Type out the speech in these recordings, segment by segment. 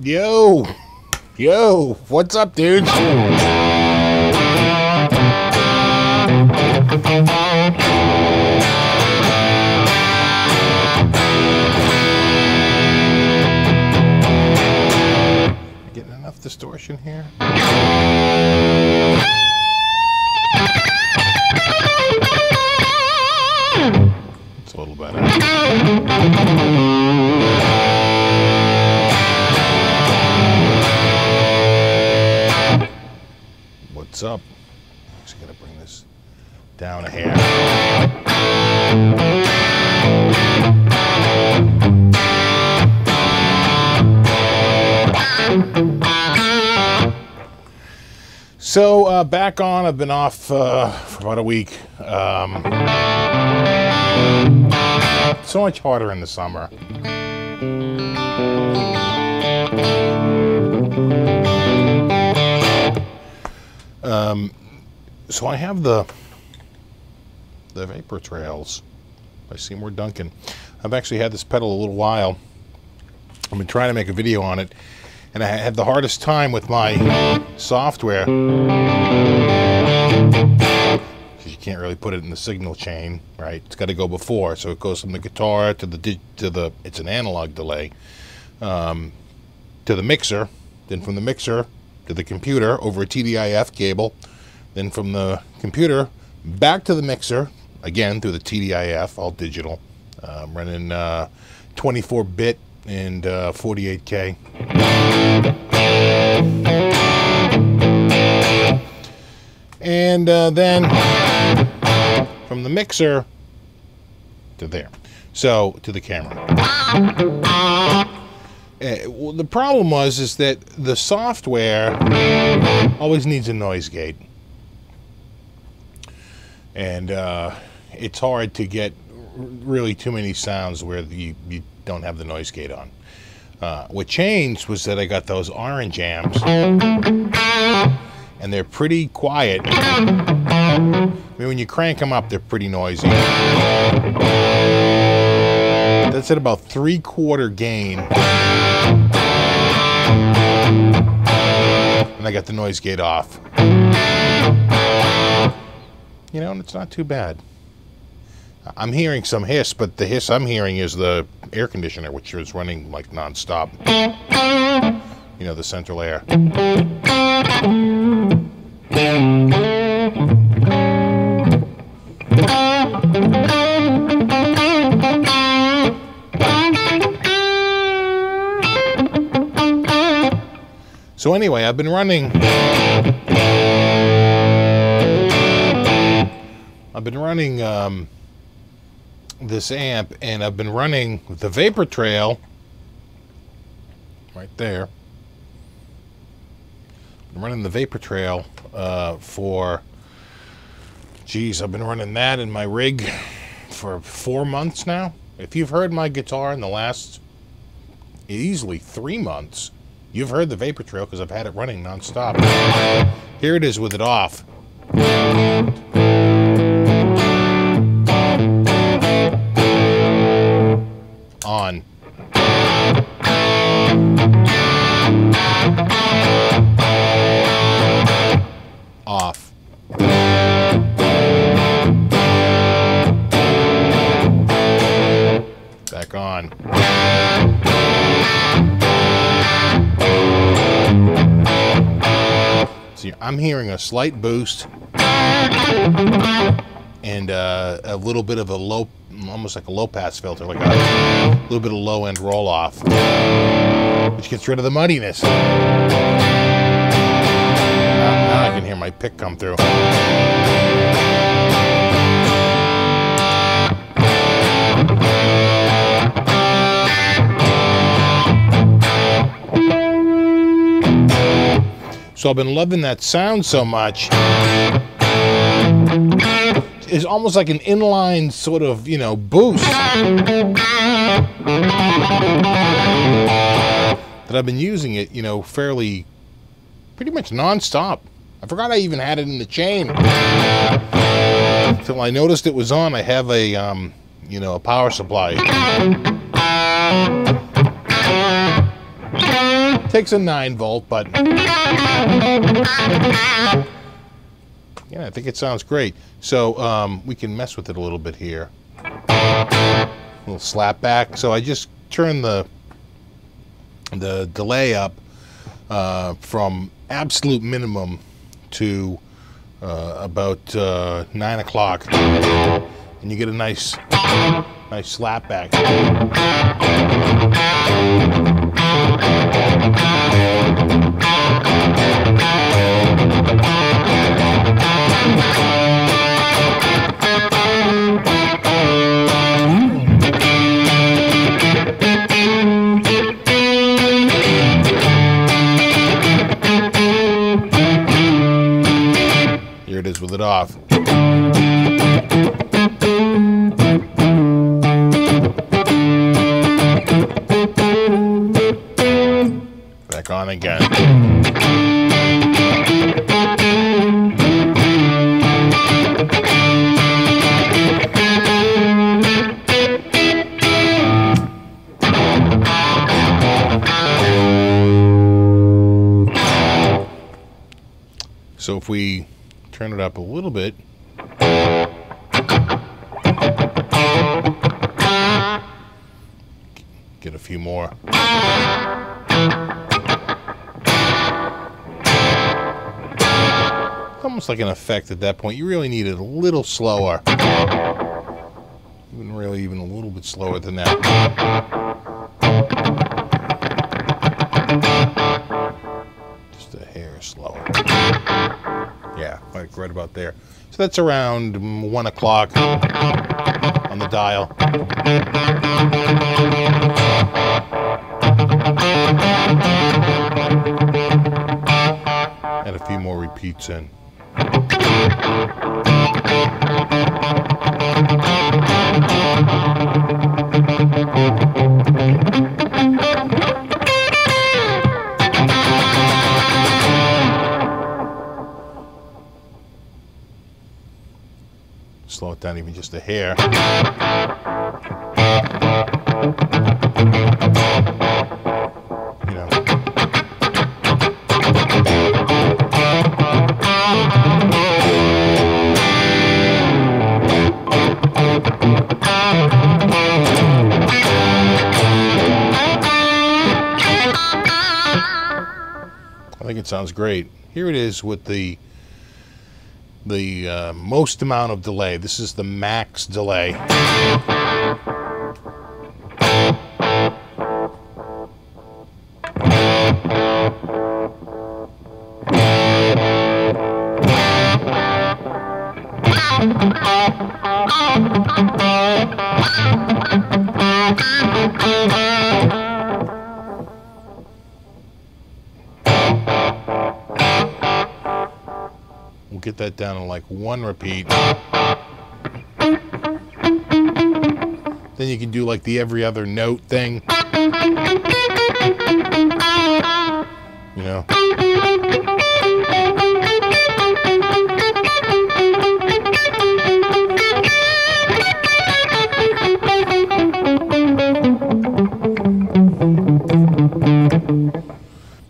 Yo, yo, what's up, dudes? Getting enough distortion here? It's a little better. What's up? I'm just gonna bring this down a hair. So back on. I've been off for about a week. So much harder in the summer. So I have the Vapor Trails by Seymour Duncan. I've actually had this pedal a little while. I've been trying to make a video on it, and I had the hardest time with my software because you can't really put it in the signal chain, right? It's got to go before, so it goes from the guitar to the it's an analog delay, to the mixer, then from the mixer to the computer over a TDIF cable, then from the computer back to the mixer again through the TDIF, all digital, running 24-bit and 48K. And then from the mixer to there, so to the camera. Well, the problem is that the software always needs a noise gate, and it's hard to get really too many sounds where you don't have the noise gate on. What changed was that I got those orange amps, and they're pretty quiet. I mean, when you crank them up, they're pretty noisy. That's at about 3/4 gain. And I got the noise gate off. You know, and it's not too bad. I'm hearing some hiss, but the hiss I'm hearing is the air conditioner, which is running like non-stop. You know, the central air. So anyway, I've been running this amp, and I've been running the Vapor Trail right there. I'm running the Vapor Trail for, geez, I've been running that in my rig for 4 months now. If you've heard my guitar in the last easily 3 months, you've heard the Vapor Trail because I've had it running non-stop. Here it is with it off. On. Off. Back on. See, I'm hearing a slight boost and a little bit of a low, almost like a low pass filter, like a little bit of low end roll off, which gets rid of the muddiness. Now I can hear my pick come through. So I've been loving that sound so much. It's almost like an inline sort of, you know, boost that I've been using it, you know, fairly, pretty much non-stop. I forgot I even had it in the chain until I noticed it was on. I have a, you know, a power supply. Takes a 9-volt, but yeah, I think it sounds great. So we can mess with it a little bit here. A little slap back. So I just turned the delay up from absolute minimum to about 9 o'clock, and you get a nice slap back. Here it is with it off. Back on again. So if we turn it up a little bit, get a few more. Almost like an effect at that point. You really need it a little slower. Even a little bit slower than that. Just a hair slower. Yeah, like right about there. So that's around 1 o'clock on the dial. Add a few more repeats in. Slow it down even just a hair. You know. I think it sounds great. Here it is with the most amount of delay. This is the max delay. We'll get that down to like 1 repeat. Then you can do like the every other note thing. You know.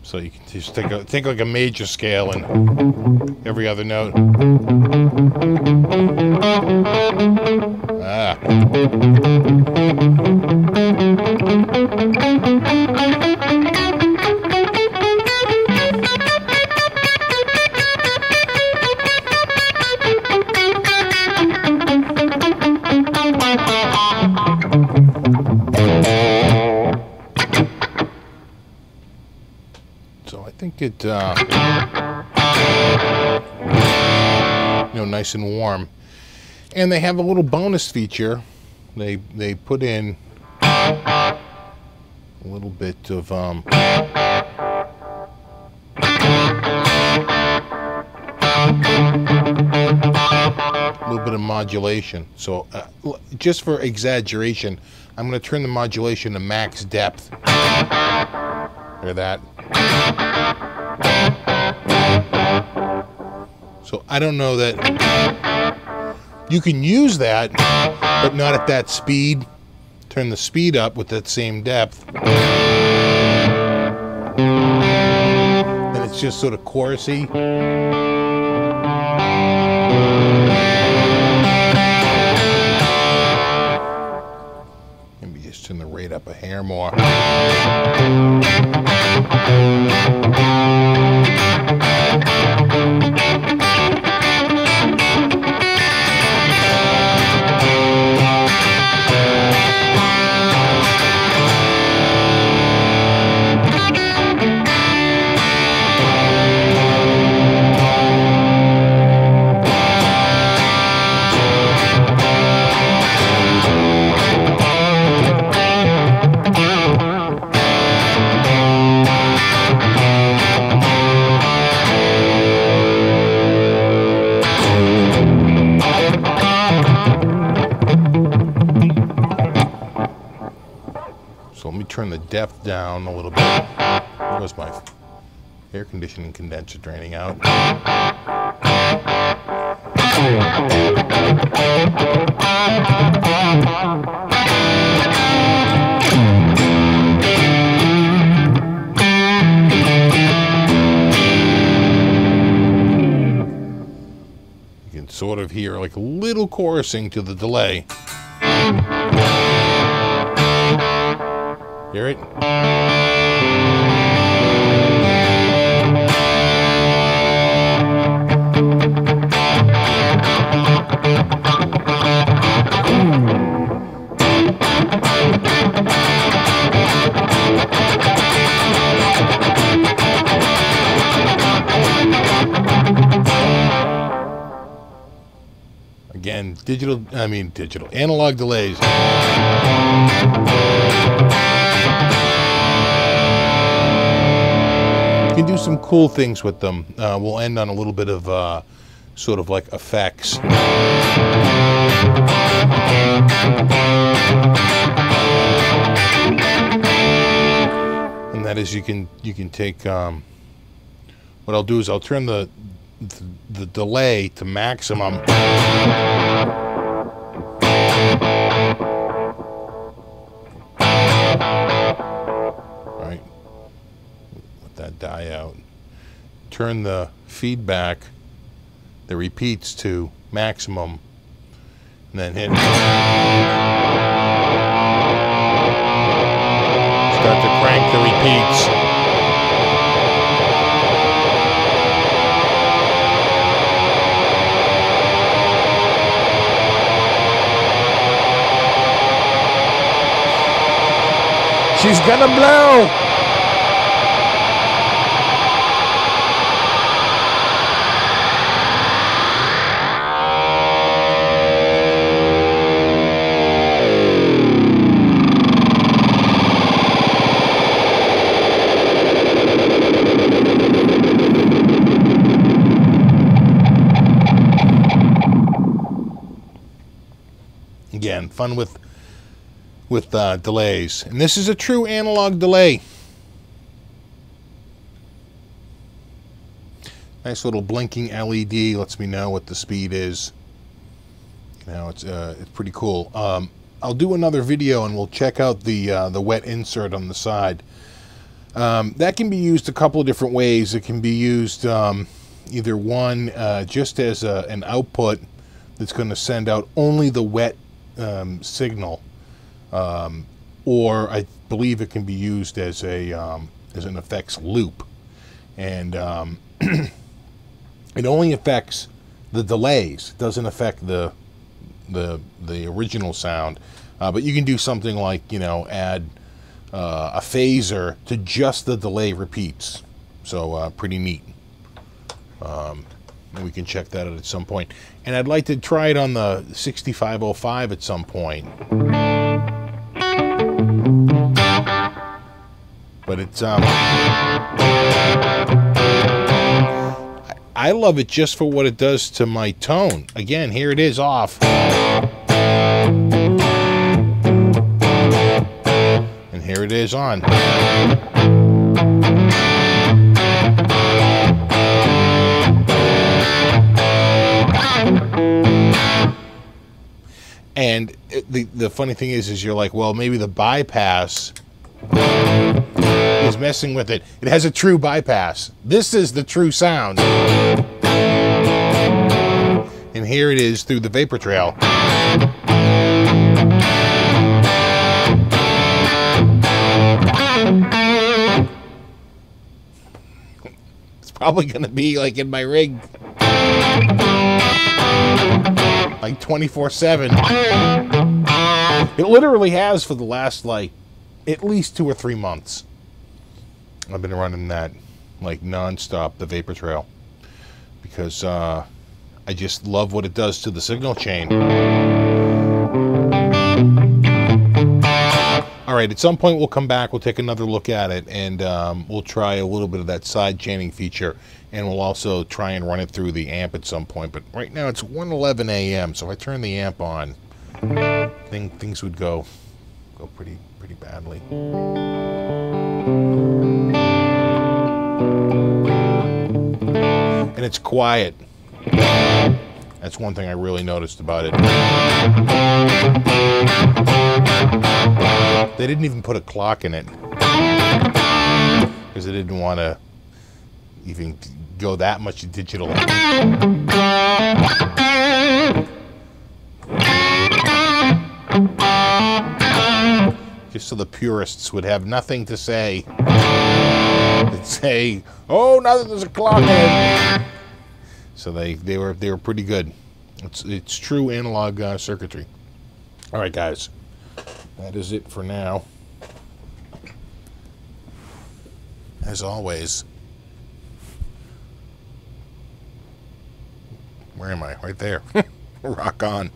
So you can just think like a major scale and every other note. Ah. So I think it, nice and warm. And they have a little bonus feature. They put in a little bit of a little bit of modulation. So just for exaggeration, I'm going to turn the modulation to max depth. Hear that? So I don't know that you can use that, but not at that speed. Turn the speed up with that same depth. it's just sort of chorusy. Maybe just turn the rate up a hair more. So let me turn the depth down a little bit. Where's my air conditioning condenser draining out? You can sort of hear like a little chorusing to the delay. Hear it? Again, analog delays. You can do some cool things with them. We'll end on a little bit of sort of like effects. And that is, you can take what I'll do is I'll turn the delay to maximum. Right. Let that die out. Turn the feedback, the repeats, to maximum, and then hit. Start to crank the repeats. She's gonna blow! Again, fun with delays. And this is a true analog delay. Nice little blinking LED lets me know what the speed is. You know, it's pretty cool. I'll do another video and we'll check out the wet insert on the side. That can be used a couple of different ways. It can be used either one just as an output that's going to send out only the wet signal. Or I believe it can be used as an effects loop, and it only affects the delays. It doesn't affect the original sound, but you can do something like, you know, add a phaser to just the delay repeats. So pretty neat. And we can check that out at some point. And I'd like to try it on the 6505 at some point. But it's I love it just for what it does to my tone. Again, here it is off. And here it is on. And the funny thing is you're like, well, maybe the bypass is messing with it. It has a true bypass. This is the true sound. And here it is through the vapor trail. It's probably going to be like in my rig, like 24/7. It literally has for the last, like, at least 2 or 3 months. I've been running that like non-stop, the vapor trail, because I just love what it does to the signal chain. All right, at some point we'll come back, we'll take another look at it, and we'll try a little bit of that side chaining feature, and we'll also try and run it through the amp at some point. But right now it's 1:11 a.m., so if I turn the amp on, things would go pretty badly. And it's quiet. That's one thing I really noticed about it. They didn't even put a clock in it because they didn't want to even go that much digital. Just so the purists would have nothing to say. They'd say, "Oh, now that there's a clock in it." So they were pretty good. It's true analog circuitry. All right, guys, that is it for now. As always, where am I? Right there. Rock on.